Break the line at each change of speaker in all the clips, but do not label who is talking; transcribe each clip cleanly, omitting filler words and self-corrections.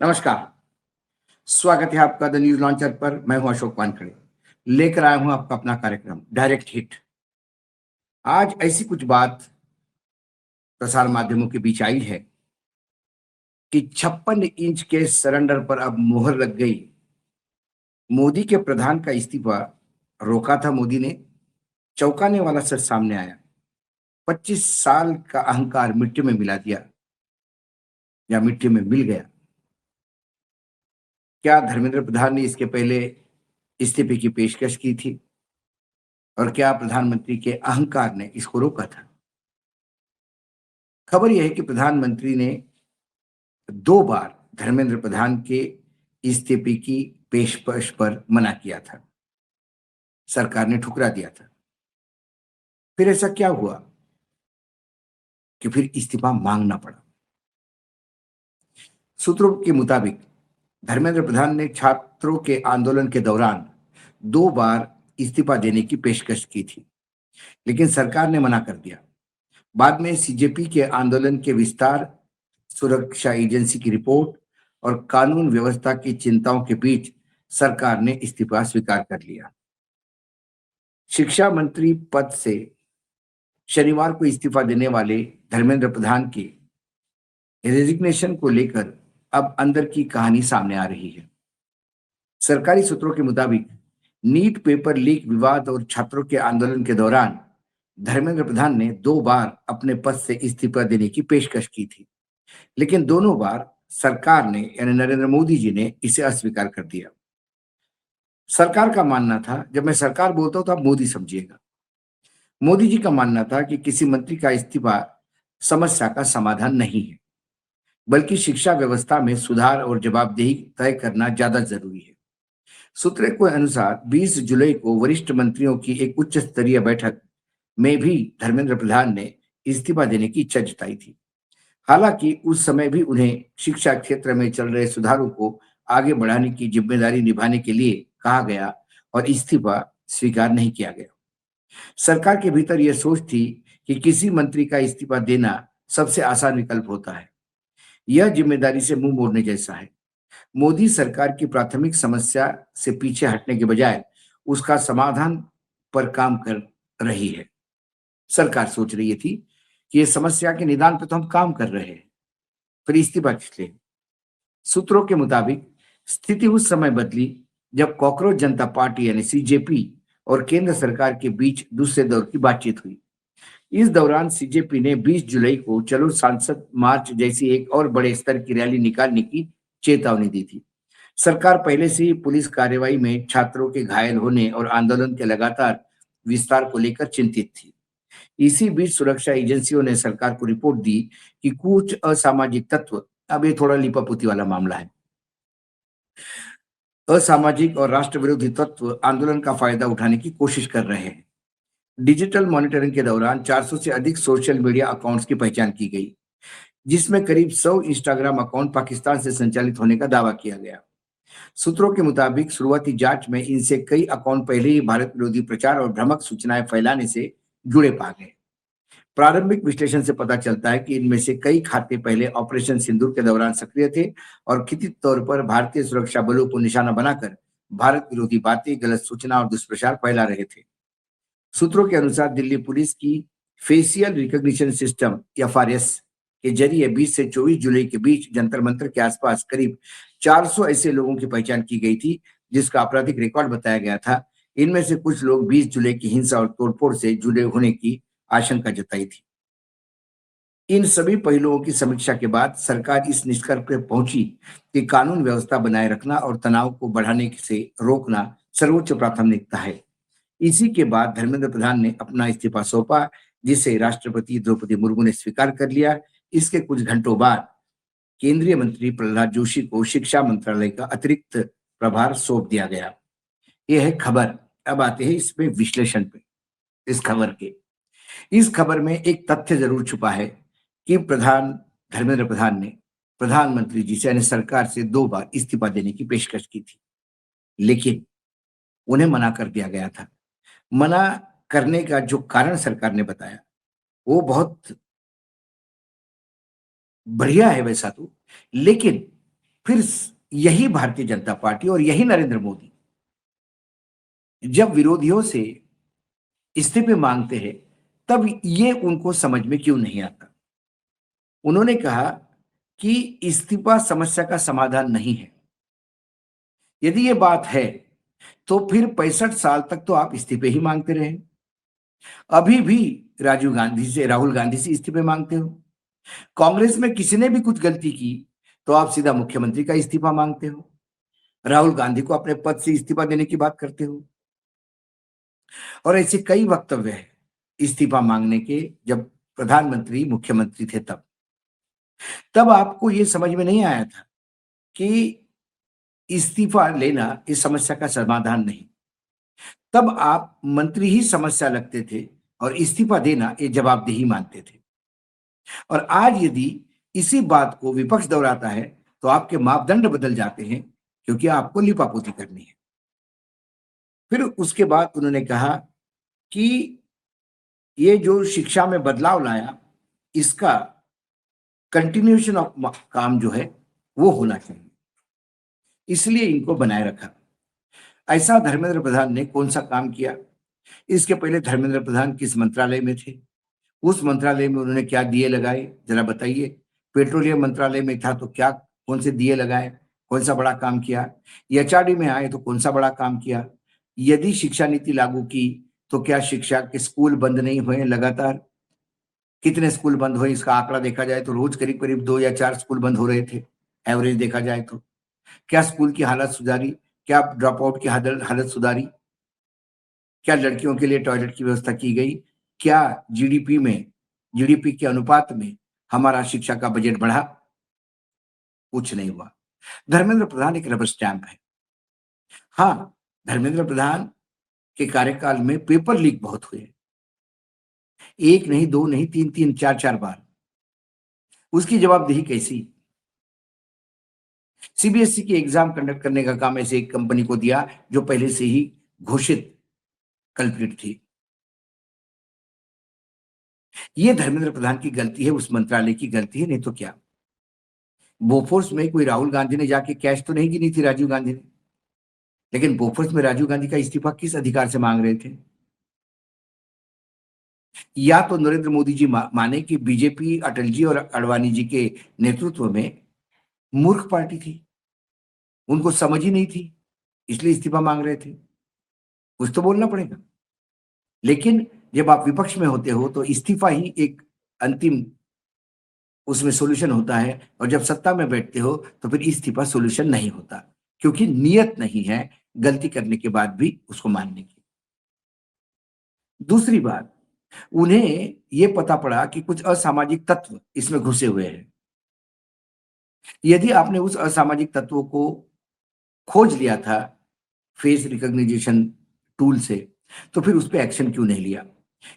नमस्कार, स्वागत है आपका द न्यूज़ लॉन्चर पर। मैं हूं अशोक वानखड़े, लेकर आया हूं आपका अपना कार्यक्रम डायरेक्ट हिट। आज ऐसी कुछ बात प्रसार माध्यमों के बीच आई है कि 56 इंच के सिलेंडर पर अब मुहर लग गई। मोदी के प्रधान का इस्तीफा रोका था मोदी ने। चौंकाने वाला सच सामने आया। 25 साल का अहंकार मिट्टी में मिला दिया या मिट्टी में मिल गया। क्या धर्मेंद्र प्रधान ने इसके पहले इस्तीफे की पेशकश की थी और क्या प्रधानमंत्री के अहंकार ने इसको रोका था? खबर यह है कि प्रधानमंत्री ने 2 बार धर्मेंद्र प्रधान के इस्तीफे की पेशकश पर मना किया था। सरकार ने ठुकरा दिया था। फिर ऐसा क्या हुआ कि फिर इस्तीफा मांगना पड़ा? सूत्रों के मुताबिक धर्मेंद्र प्रधान ने छात्रों के आंदोलन के दौरान 2 बार इस्तीफा देने की पेशकश की थी, लेकिन सरकार ने मना कर दिया। बाद में सीजेपी के आंदोलन के विस्तार, सुरक्षा एजेंसी की रिपोर्ट और कानून व्यवस्था की चिंताओं के बीच सरकार ने इस्तीफा स्वीकार कर लिया। शिक्षा मंत्री पद से शनिवार को इस्तीफा देने वाले धर्मेंद्र प्रधान के रेजिग्नेशन को लेकर अब अंदर की कहानी सामने आ रही है। सरकारी सूत्रों के मुताबिक नीट पेपर लीक विवाद और छात्रों के आंदोलन के दौरान धर्मेंद्र प्रधान ने 2 बार अपने पद से इस्तीफा देने की पेशकश की थी, लेकिन दोनों बार सरकार ने यानी नरेंद्र मोदी जी ने इसे अस्वीकार कर दिया। सरकार का मानना था, जब मैं सरकार बोलता हूं तो आप मोदी समझिएगा, मोदी जी का मानना था कि किसी मंत्री का इस्तीफा समस्या का समाधान नहीं है, बल्कि शिक्षा व्यवस्था में सुधार और जवाबदेही तय करना ज्यादा जरूरी है। सूत्रों के अनुसार 20 जुलाई को वरिष्ठ मंत्रियों की एक उच्च स्तरीय बैठक में भी धर्मेंद्र प्रधान ने इस्तीफा देने की इच्छा जताई थी। हालांकि उस समय भी उन्हें शिक्षा क्षेत्र में चल रहे सुधारों को आगे बढ़ाने की जिम्मेदारी निभाने के लिए कहा गया और इस्तीफा स्वीकार नहीं किया गया। सरकार के भीतर यह सोच थी कि किसी मंत्री का इस्तीफा देना सबसे आसान विकल्प होता है। यह जिम्मेदारी से मुंह मोड़ने जैसा है। मोदी सरकार की प्राथमिक समस्या से पीछे हटने के बजाय उसका समाधान पर काम कर रही है। सरकार सोच रही थी कि ये समस्या के निदान पर तो हम काम कर रहे हैं, फिर इस्तीफा किस लिए? सूत्रों के मुताबिक स्थिति उस समय बदली जब कॉकरोच जनता पार्टी यानी सीजेपी और केंद्र सरकार के बीच दूसरे दौर की बातचीत हुई। इस दौरान सीजेपी ने 20 जुलाई को चलो सांसद मार्च जैसी एक और बड़े स्तर की रैली निकालने की चेतावनी दी थी। सरकार पहले से ही पुलिस कार्रवाई में छात्रों के घायल होने और आंदोलन के लगातार विस्तार को लेकर चिंतित थी। इसी बीच सुरक्षा एजेंसियों ने सरकार को रिपोर्ट दी कि कुछ असामाजिक तत्व, अब ये थोड़ा लिपापोती वाला मामला है, असामाजिक और राष्ट्र विरोधी तत्व आंदोलन का फायदा उठाने की कोशिश कर रहे हैं। डिजिटल मॉनिटरिंग के दौरान 400 से अधिक सोशल मीडिया अकाउंट्स की पहचान की गई, जिसमें करीब 100 इंस्टाग्राम अकाउंट पाकिस्तान से संचालित होने का दावा किया गया। सूत्रों के मुताबिक शुरुआती जांच में इनसे कई अकाउंट पहले ही भारत विरोधी प्रचार और भ्रामक सूचनाएं फैलाने से जुड़े पा गए। प्रारंभिक विश्लेषण से पता चलता है कि इनमें से कई खाते पहले ऑपरेशन सिंदूर के दौरान सक्रिय थे और कथित तौर पर भारतीय सुरक्षा बलों को निशाना बनाकर भारत विरोधी बातें, गलत सूचना और दुष्प्रचार फैला रहे थे। सूत्रों के अनुसार दिल्ली पुलिस की फेशियल रिकॉग्निशन सिस्टम एफआरएस के जरिए 20 से 24 जुलाई के बीच जंतर मंतर के आसपास करीब 400 ऐसे लोगों की पहचान की गई थी, जिसका आपराधिक रिकॉर्ड बताया गया था। इनमें से कुछ लोग 20 जुलाई की हिंसा और तोड़फोड़ से जुड़े होने की आशंका जताई थी। इन सभी पहलुओं की समीक्षा के बाद सरकार इस निष्कर्ष पर पहुंची कि कानून व्यवस्था बनाए रखना और तनाव को बढ़ाने से रोकना सर्वोच्च प्राथमिकता है। इसी के बाद धर्मेंद्र प्रधान ने अपना इस्तीफा सौंपा, जिसे राष्ट्रपति द्रौपदी मुर्मू ने स्वीकार कर लिया। इसके कुछ घंटों बाद केंद्रीय मंत्री प्रहलाद जोशी को शिक्षा मंत्रालय का अतिरिक्त प्रभार सौंप दिया गया। यह है खबर। अब आते हैं इसमें विश्लेषण पे। इस खबर के इस खबर में एक तथ्य जरूर छुपा है कि धर्मेंद्र प्रधान ने प्रधानमंत्री जी से यानी सरकार से 2 बार इस्तीफा देने की पेशकश की थी, लेकिन उन्हें मना कर दिया गया था। मना करने का जो कारण सरकार ने बताया वो बहुत बढ़िया है वैसा तो, लेकिन फिर यही भारतीय जनता पार्टी और यही नरेंद्र मोदी जब विरोधियों से इस्तीफे मांगते हैं, तब ये उनको समझ में क्यों नहीं आता। उन्होंने कहा कि इस्तीफा समस्या का समाधान नहीं है। यदि ये बात है तो फिर 65 साल तक तो आप इस्तीफे ही मांगते रहे। अभी भी राहुल गांधी से इस्तीफे मांगते हो। कांग्रेस में किसी ने भी कुछ गलती की तो आप सीधा मुख्यमंत्री का इस्तीफा मांगते हो। राहुल गांधी को अपने पद से इस्तीफा देने की बात करते हो। और ऐसे कई वक्तव्य है इस्तीफा मांगने के, जब प्रधानमंत्री मुख्यमंत्री थे तब आपको ये समझ में नहीं आया था कि इस्तीफा लेना इस समस्या का समाधान नहीं। तब आप मंत्री ही समस्या लगते थे और इस्तीफा देना ये जवाबदेही मानते थे। और आज यदि इसी बात को विपक्ष दोहराता है तो आपके मापदंड बदल जाते हैं, क्योंकि आपको लिपापोती करनी है। फिर उसके बाद उन्होंने कहा कि ये जो शिक्षा में बदलाव लाया, इसका कंटिन्यूएशन ऑफ काम जो है वो होना चाहिए, इसलिए इनको बनाए रखा। ऐसा धर्मेंद्र प्रधान ने कौन सा काम किया? इसके पहले धर्मेंद्र प्रधान किस मंत्रालय में थे? उस मंत्रालय में उन्होंने क्या दिए लगाए, जरा बताइए। पेट्रोलियम मंत्रालय में था तो क्या कौन से दिए लगाए, कौन सा बड़ा काम किया? एचआरडी में आए तो कौन सा बड़ा काम किया? यदि शिक्षा नीति लागू की तो क्या शिक्षा के स्कूल बंद नहीं हुए लगातार? कितने स्कूल बंद हुए इसका आंकड़ा देखा जाए तो रोज करीब करीब 2 या 4 स्कूल बंद हो रहे थे, एवरेज देखा जाए तो। क्या स्कूल की हालत सुधारी? क्या ड्रॉप आउट की हालत सुधारी? क्या लड़कियों के लिए टॉयलेट की व्यवस्था की गई? क्या जीडीपी के अनुपात में हमारा शिक्षा का बजट बढ़ा? कुछ नहीं हुआ। धर्मेंद्र प्रधान एक रबर स्टैंप है। हाँ, धर्मेंद्र प्रधान के कार्यकाल में पेपर लीक बहुत हुए, एक नहीं, दो नहीं, तीन तीन, चार चार बार। उसकी जवाबदेही कैसी? सीबीएसई की एग्जाम कंडक्ट करने का काम ऐसे एक कंपनी को दिया जो पहले से ही घोषित कल्प्रिट थी। ये धर्मेंद्र प्रधान की गलती है, उस मंत्रालय की गलती है, नहीं तो क्या। बोफोर्स में कोई राहुल गांधी ने जाके कैश तो नहीं गिनी थी राजीव गांधी ने, लेकिन बोफोर्स में राजीव गांधी का इस्तीफा किस अधिकार से मांग रहे थे? या तो नरेंद्र मोदी जी माने कि बीजेपी अटल जी और अडवाणी जी के नेतृत्व में मूर्ख पार्टी थी, उनको समझ ही नहीं थी, इसलिए इस्तीफा मांग रहे थे। कुछ तो बोलना पड़ेगा। लेकिन जब आप विपक्ष में होते हो तो इस्तीफा ही एक अंतिम उसमें सॉल्यूशन होता है, और जब सत्ता में बैठते हो तो फिर इस्तीफा सॉल्यूशन नहीं होता, क्योंकि नियत नहीं है गलती करने के बाद भी उसको मानने की। दूसरी बात, उन्हें ये पता पड़ा कि कुछ असामाजिक तत्व इसमें घुसे हुए हैं। यदि आपने उस असामाजिक तत्वों को खोज लिया था फेस रिकॉग्निशन टूल से, तो फिर उस पे एक्शन क्यों नहीं लिया?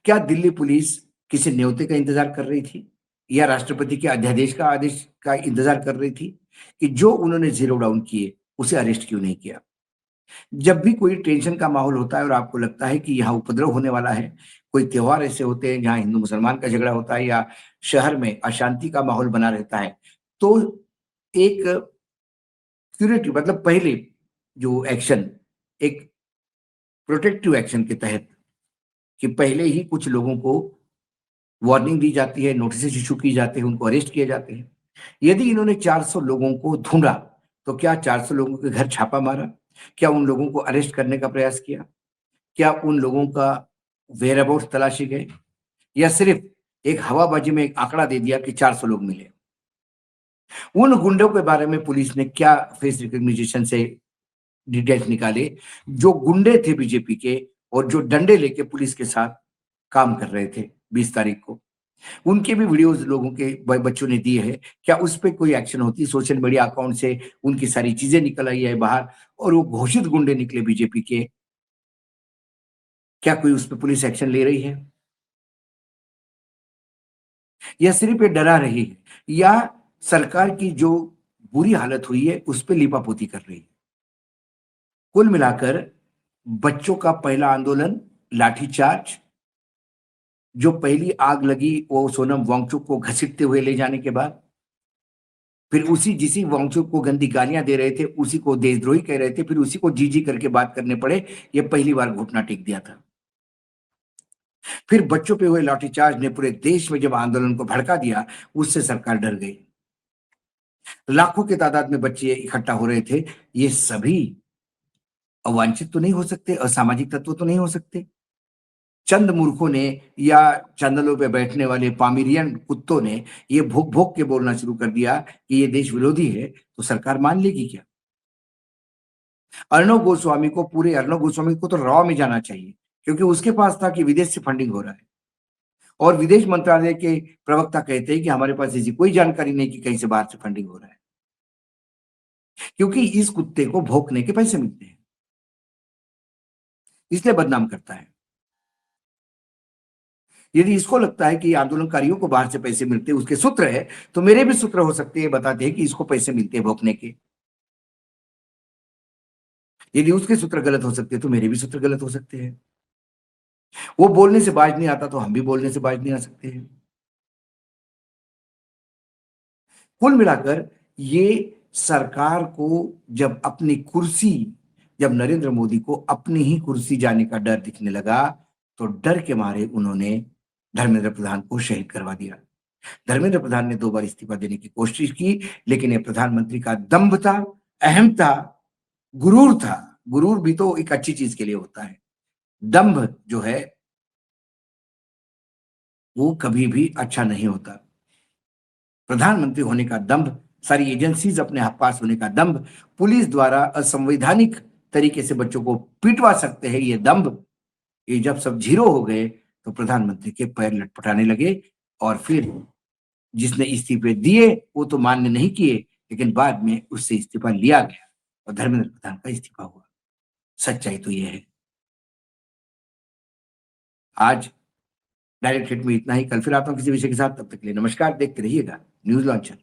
क्या दिल्ली पुलिस किसी न्योते का इंतजार कर रही थी, या राष्ट्रपति के अध्यादेश का आदेश का इंतजार कर रही थी कि जो उन्होंने जीरो डाउन किए उसे अरेस्ट क्यों नहीं किया? जब भी कोई टेंशन का माहौल होता है और आपको लगता है कि यहाँ उपद्रव होने वाला है, कोई त्योहार ऐसे होते हैं जहाँ हिंदू मुसलमान का झगड़ा होता है या शहर में अशांति का माहौल बना रहता है, तो एक क्यूरेटिव मतलब पहले जो एक्शन, एक प्रोटेक्टिव एक्शन के तहत, कि पहले ही कुछ लोगों को वार्निंग दी जाती है, नोटिस इशू की जाते हैं, उनको अरेस्ट किए जाते हैं। यदि इन्होंने 400 लोगों को ढूंढा तो क्या 400 लोगों के घर छापा मारा? क्या उन लोगों को अरेस्ट करने का प्रयास किया? क्या उन लोगों का वेयर अबाउट तलाशी गए, या सिर्फ एक हवाबाजी में एक आंकड़ा दे दिया कि 400 लोग मिले? उन गुंडों के बारे में पुलिस ने क्या फेस रिकॉग्निशन से डिटेल्स निकाले, जो गुंडे थे बीजेपी के और जो डंडे लेके पुलिस के साथ काम कर रहे थे 20 तारीख को? उनके भी वीडियोस लोगों के बच्चों ने दिए हैं। क्या उस पे कोई एक्शन होती? सोशल मीडिया अकाउंट से उनकी सारी चीजें निकल आई है बाहर, और वो घोषित गुंडे निकले बीजेपी के। क्या कोई उस पे पुलिस एक्शन ले रही है, या सिर्फ ये डरा रही है, या सरकार की जो बुरी हालत हुई है उस पे लीपापोती कर रही है? कुल मिलाकर बच्चों का पहला आंदोलन, लाठीचार्ज, जो पहली आग लगी वो सोनम वांगचुक को घसीटते हुए ले जाने के बाद, फिर उसी जिसी वांगचुक को गंदी गालियां दे रहे थे, उसी को देशद्रोही कह रहे थे, फिर उसी को जी जी करके बात करने पड़े। ये पहली बार घुटना टेक दिया था। फिर बच्चों पे हुए लाठीचार्ज ने पूरे देश में जब आंदोलन को भड़का दिया, उससे सरकार डर गई। लाखों की तादाद में बच्चे इकट्ठा हो रहे थे। ये सभी अवांछित तो नहीं हो सकते, असामाजिक तत्व तो नहीं हो सकते। चंद मूर्खों ने या चंदलों पे बैठने वाले पामिरियन कुत्तों ने ये भोग भोग के बोलना शुरू कर दिया कि ये देश विरोधी है, तो सरकार मान लेगी क्या? अर्णव गोस्वामी को तो रॉ में जाना चाहिए, क्योंकि उसके पास था कि विदेश से फंडिंग हो रहा है, और विदेश मंत्रालय के प्रवक्ता कहते हैं कि हमारे पास ऐसी कोई जानकारी नहीं कि कहीं से बाहर से फंडिंग हो रहा है, क्योंकि इस कुत्ते को भौंकने के पैसे मिलते हैं, इसलिए बदनाम करता है। यदि इसको लगता है कि आंदोलनकारियों को बाहर से पैसे मिलते हैं, उसके सूत्र है, तो मेरे भी सूत्र हो सकते हैं, बताते हैं कि इसको पैसे मिलते हैं भौंकने के। यदि उसके सूत्र गलत हो सकते हैं, तो मेरे भी सूत्र गलत हो सकते हैं। वो बोलने से बाज नहीं आता, तो हम भी बोलने से बाज नहीं आ सकते हैं। कुल मिलाकर ये सरकार को जब अपनी कुर्सी, जब नरेंद्र मोदी को अपनी ही कुर्सी जाने का डर दिखने लगा, तो डर के मारे उन्होंने धर्मेंद्र प्रधान को शहीद करवा दिया। धर्मेंद्र प्रधान ने 2 बार इस्तीफा देने की कोशिश की, लेकिन ये प्रधानमंत्री का दम्भ था, अहम था, गुरूर था। गुरूर भी तो एक अच्छी चीज के लिए होता है। दम्भ जो है वो कभी भी अच्छा नहीं होता। प्रधानमंत्री होने का दंभ, सारी एजेंसीज अपने पास होने का दंभ, पुलिस द्वारा असंवैधानिक तरीके से बच्चों को पिटवा सकते हैं, ये दंभ, ये जब सब जीरो हो गए, तो प्रधानमंत्री के पैर लटपटाने लगे। और फिर जिसने इस्तीफे दिए वो तो मान्य नहीं किए, लेकिन बाद में उससे इस्तीफा लिया गया और धर्मेंद्र प्रधान का इस्तीफा हुआ। सच्चाई तो ये है। आज डायरेक्ट हिट में इतना ही। कल फिर आता हूं किसी विषय के साथ। तब तक के लिए नमस्कार। देखते रहिएगा न्यूज लॉन्चर।